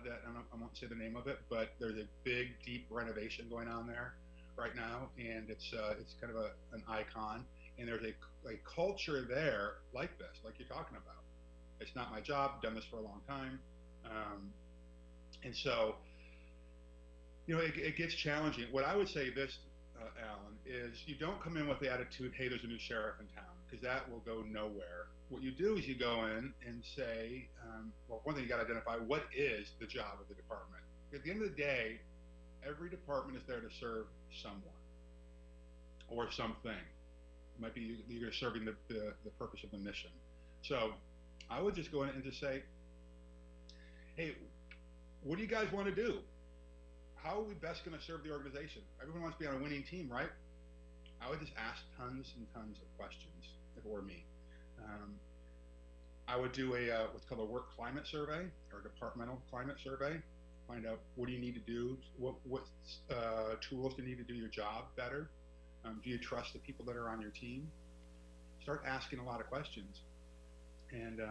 that I won't say the name of it, but there's a big, deep renovation going on there right now, and it's kind of an icon. And there's a culture there like this, like you're talking about. It's not my job, done this for a long time. And so, it gets challenging. What I would say this, Alan, is you don't come in with the attitude, hey, there's a new sheriff in town, because that will go nowhere. What you do is you go in and say, one thing you got to identify, what is the job of the department? At the end of the day, every department is there to serve someone or something. It might be you're serving the purpose of the mission. So I would just go in and just say, hey, what do you guys want to do? How are we best going to serve the organization? Everyone wants to be on a winning team, right? I would just ask tons and tons of questions if it were me. I would do what's called a work climate survey or a departmental climate survey. Find out what do you need to do, what tools do you need to do your job better. Do you trust the people that are on your team? Start asking a lot of questions, and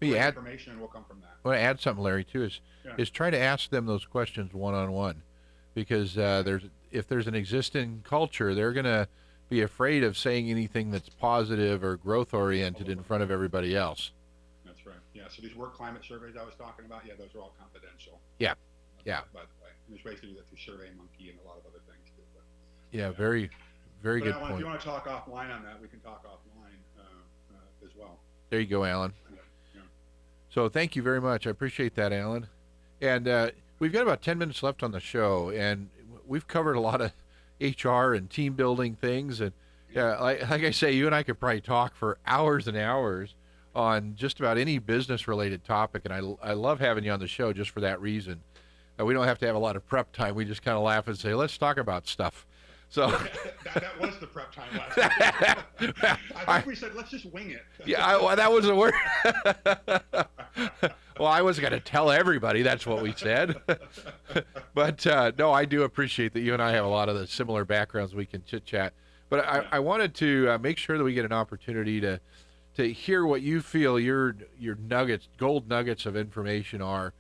information will come from that. I want to add something, Larry, too, is try to ask them those questions one-on-one, because if there's an existing culture, they're going to be afraid of saying anything that's positive or growth-oriented in front of everybody else. That's right. Yeah, so these work climate surveys I was talking about, those are all confidential. Yeah. By the way. And there's ways to do that through SurveyMonkey and a lot of other things, too. But, very, very good Alan, point. if you want to talk offline on that, we can talk offline as well. There you go, Alan. So thank you very much. I appreciate that, Alan. And we've got about 10 minutes left on the show, and we've covered a lot of HR and team building things. And like I say, you and I could probably talk for hours and hours on just about any business-related topic, and I love having you on the show just for that reason. we don't have to have a lot of prep time. We just kind of laugh and say, let's talk about stuff. So that was the prep time last week. I think we said, let's just wing it. Yeah, that was the word. Well, I wasn't going to tell everybody. That's what we said. But no, I do appreciate that you and I have a lot of the similar backgrounds. We can chit-chat. But I wanted to make sure that we get an opportunity to hear what you feel your nuggets, gold nuggets of information are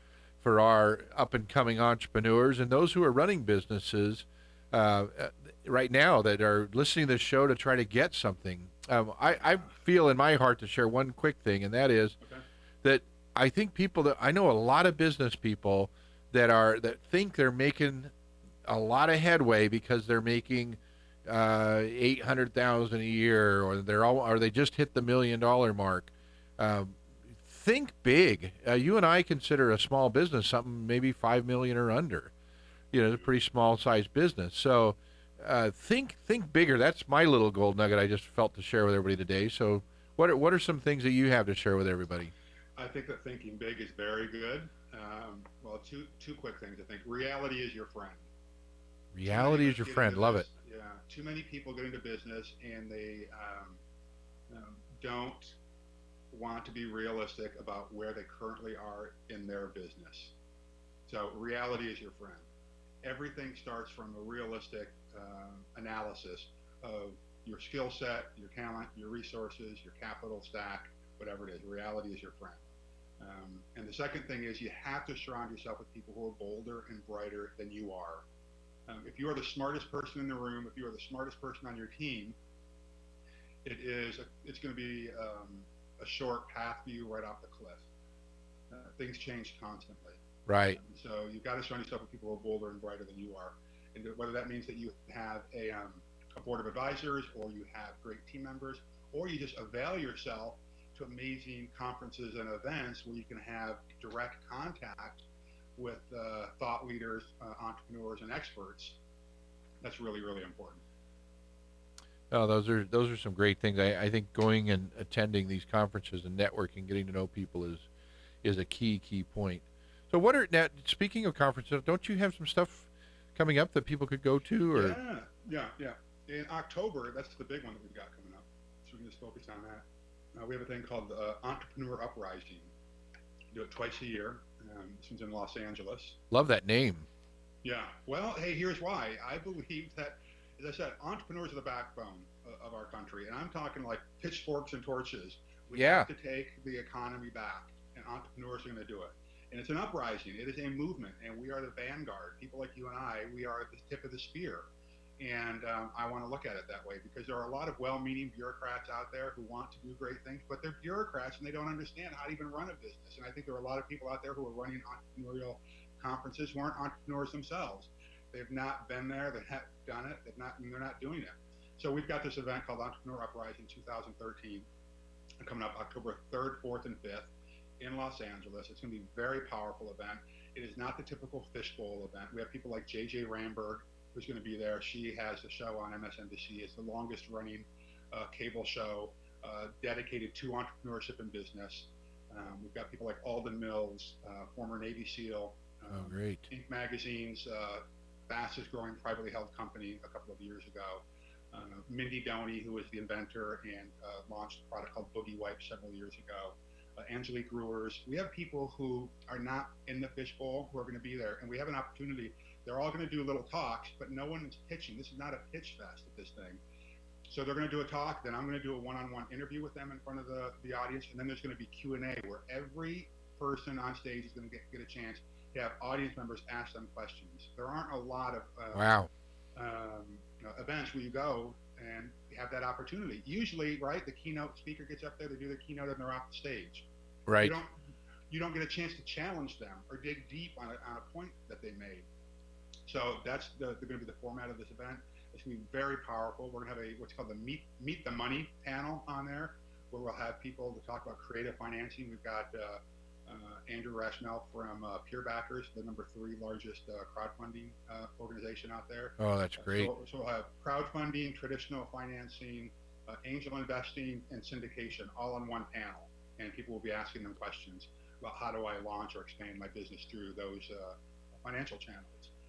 for our up-and-coming entrepreneurs and those who are running businesses right now that are listening to this show to try to get something. I feel in my heart to share one quick thing, and that is that I think I know a lot of business people that think they're making a lot of headway because they're making $800,000 a year, or they just hit the $1 million mark. Think big. You and I consider a small business something maybe $5 million or under. It's a pretty small sized business. So think bigger. That's my little gold nugget I just felt to share with everybody today. So what are some things that you have to share with everybody? I think that thinking big is very good. Well, two quick things. I think reality is your friend. Reality is your friend. Love it. Yeah. Too many people get into business and they don't want to be realistic about where they currently are in their business. So reality is your friend. Everything starts from a realistic analysis of your skill set, your talent, your resources, your capital stack, whatever it is. Reality is your friend. And the second thing is you have to surround yourself with people who are bolder and brighter than you are. If you are the smartest person in the room, if you are the smartest person on your team, it's going to be a short path for you right off the cliff. Things change constantly. Right. So you've got to surround yourself with people who are bolder and brighter than you are. And whether that means that you have a board of advisors, or you have great team members, or you just avail yourself to amazing conferences and events where you can have direct contact with thought leaders, entrepreneurs, and experts. That's really, really important. Oh, those are some great things. I think going and attending these conferences and networking, getting to know people is a key point. So now, speaking of conferences, don't you have some stuff coming up that people could go to? Or? Yeah. In October, that's the big one that we've got coming up. So we can just focus on that. We have a thing called the Entrepreneur Uprising. We do it twice a year. This one's in Los Angeles. Love that name. Yeah. Well, hey, here's why. I believe that, as I said, entrepreneurs are the backbone of our country. And I'm talking like pitchforks and torches. We have to take the economy back, and entrepreneurs are going to do it. And it's an uprising. It is a movement, and we are the vanguard. People like you and I, we are at the tip of the spear. And I want to look at it that way, because there are a lot of well-meaning bureaucrats out there who want to do great things, but they're bureaucrats and they don't understand how to even run a business. And I think there are a lot of people out there who are running entrepreneurial conferences who aren't entrepreneurs themselves. They've not been there, they haven't done it, they're not doing it. So we've got this event called Entrepreneur Uprising 2013, coming up October 3rd, 4th, and 5th in Los Angeles. It's going to be a very powerful event. It is not the typical fishbowl event. We have people like J.J. Ramberg, who's going to be there. She has a show on MSNBC. It's the longest running cable show dedicated to entrepreneurship and business. We've got people like Alden Mills, former Navy SEAL. Great. Inc. Magazine's fastest growing privately held company a couple of years ago. Mindy Doney, who was the inventor and launched a product called Boogie Wipes several years ago. Angelique Grewers. We have people who are not in the fishbowl who are going to be there, and we have an opportunity. They're all going to do little talks, but no one is pitching. This is not a pitch fest at this thing. So they're going to do a talk, then I'm going to do a one-on-one interview with them in front of the audience, and then there's going to be Q&A where every person on stage is going to get a chance to have audience members ask them questions. There aren't a lot of events where you go and have that opportunity. Usually, right, the keynote speaker gets up there, they do their keynote, and they're off the stage. Right. You don't get a chance to challenge them or dig deep on a point that they made. So that's going to be the format of this event. It's going to be very powerful. We're going to have what's called the Meet the Money panel on there, where we'll have people to talk about creative financing. We've got Andrew Rationell from Peer Backers, the #3 largest crowdfunding organization out there. Oh, that's great. So we'll have crowdfunding, traditional financing, angel investing, and syndication all on one panel. And people will be asking them questions about how do I launch or expand my business through those financial channels.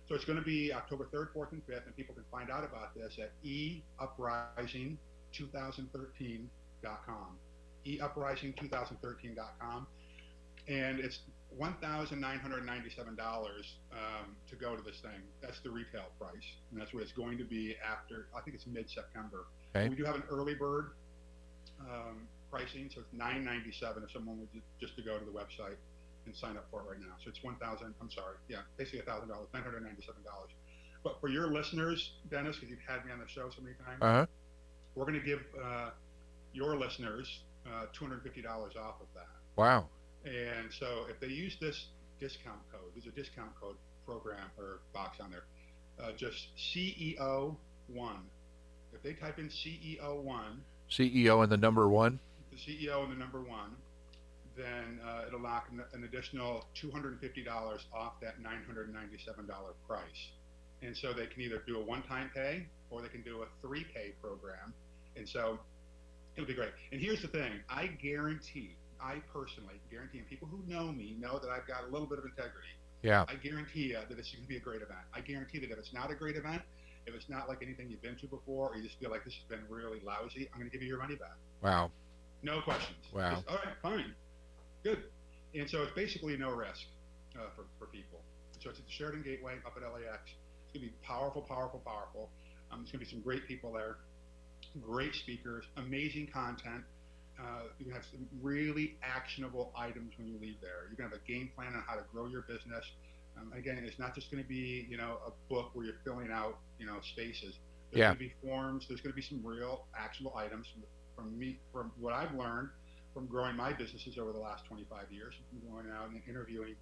So it's going to be October 3rd, 4th, and 5th, and people can find out about this at euprising2013.com. euprising2013.com. And it's $1,997 to go to this thing. That's the retail price, and that's what it's going to be after, I think it's mid-September. Okay. We do have an early bird pricing, so it's $997 if someone would just to go to the website and sign up for it right now. So it's basically $1,000, $997. But for your listeners, Dennis, because you've had me on the show so many times, we're going to give your listeners $250 off of that. Wow. And so if they use this discount code, there's a discount code program or box on there, just CEO1. If they type in CEO1, CEO and the number 1, the CEO and the number 1, then it'll knock an additional $250 off that $997 price. And so they can either do a one-time pay or they can do a 3-pay program. And so it'll be great. And here's the thing, I personally guarantee, and people who know me know that I've got a little bit of integrity. Yeah. I guarantee that it's going to be a great event. I guarantee that if it's not a great event, if it's not like anything you've been to before, or you just feel like this has been really lousy, I'm going to give you your money back. Wow. No questions. Wow. Just, all right, fine. Good. And so it's basically no risk for people. So it's at the Sheridan Gateway up at LAX. It's going to be powerful, powerful, powerful. There's going to be some great people there, great speakers, amazing content. You're going to have some really actionable items when you leave there. You're going to have a game plan on how to grow your business. Again, it's not just going to be, a book where you're filling out, spaces. There's going to be forms. There's going to be some real actionable items from what I've learned from growing my businesses over the last 25 years, from going out and interviewing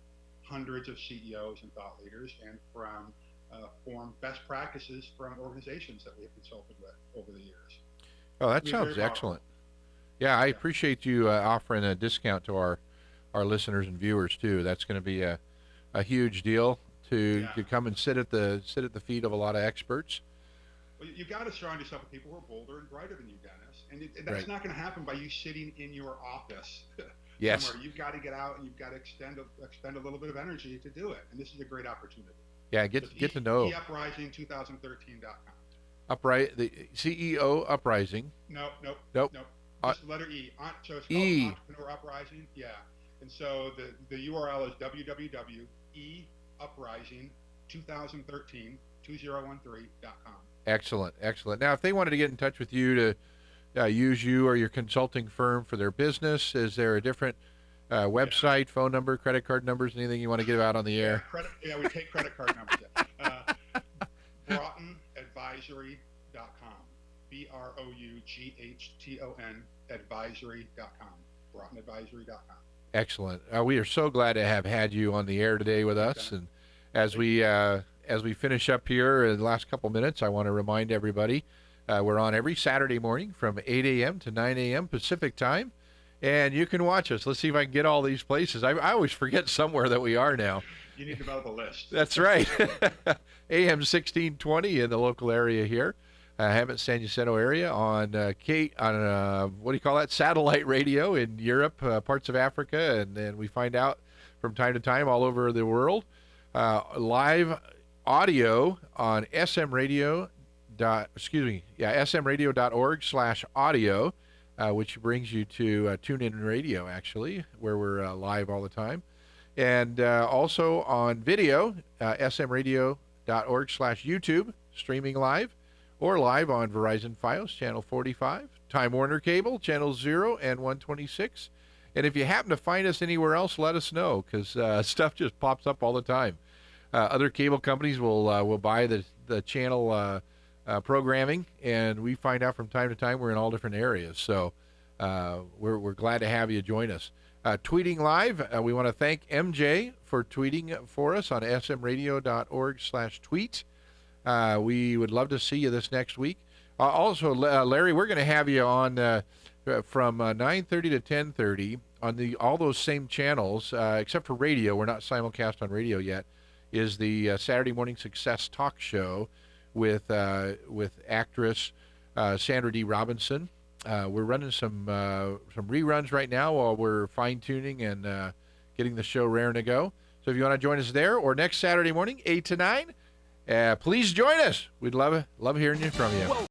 hundreds of CEOs and thought leaders, and from best practices from organizations that we have consulted with over the years. Oh, that sounds excellent. Yeah, I appreciate you offering a discount to our listeners and viewers too. That's going to be a huge deal to come and sit at the feet of a lot of experts. Well, you got to surround yourself with people who are bolder and brighter than you, Dennis, and that's not going to happen by you sitting in your office. Yes. Somewhere. You've got to get out and you've got to expend a little bit of energy to do it, and this is a great opportunity. Yeah, get to know. euprising2013.com. The CEO Uprising. Nope. Just the letter E. So it's called Entrepreneur Uprising. Yeah. And so the URL is www.euprising2013.com. Excellent. Now, if they wanted to get in touch with you to use you or your consulting firm for their business, is there a different website, phone number, credit card numbers, anything you want to give out on the air? We take credit card numbers. BroughtonAdvisory.com. BROUGHTON advisory.com. BroughtonAdvisory.com. Excellent. We are so glad to have had you on the air today with us. And as we finish up here in the last couple minutes, I want to remind everybody we're on every Saturday morning from 8 a.m. to 9 a.m. Pacific time. And you can watch us. Let's see if I can get all these places. I always forget somewhere that we are now. You need to develop a list. That's right. AM 1620 in the local area here. Hammett, San Jacinto area on what do you call that? Satellite radio in Europe, parts of Africa, and then we find out from time to time all over the world. Live audio on smradio.org/audio, which brings you to TuneIn Radio, actually, where we're live all the time. And also on video, smradio.org/YouTube, streaming live, or live on Verizon Fios, channel 45, Time Warner Cable, channel 0 and 126. And if you happen to find us anywhere else, let us know, because stuff just pops up all the time. Other cable companies will buy the channel programming, and we find out from time to time we're in all different areas. So we're glad to have you join us. Tweeting live, we want to thank MJ for tweeting for us on smradio.org/tweet. We would love to see you this next week. Also, Larry, we're going to have you on from 9:30 to 10:30 on all those same channels, except for radio. We're not simulcast on radio yet. Is the Saturday Morning Success Talk Show with actress Sandra D. Robinson. We're running some reruns right now while we're fine tuning and getting the show raring to go. So if you want to join us there or next Saturday morning, 8 to 9, please join us. We'd love hearing from you.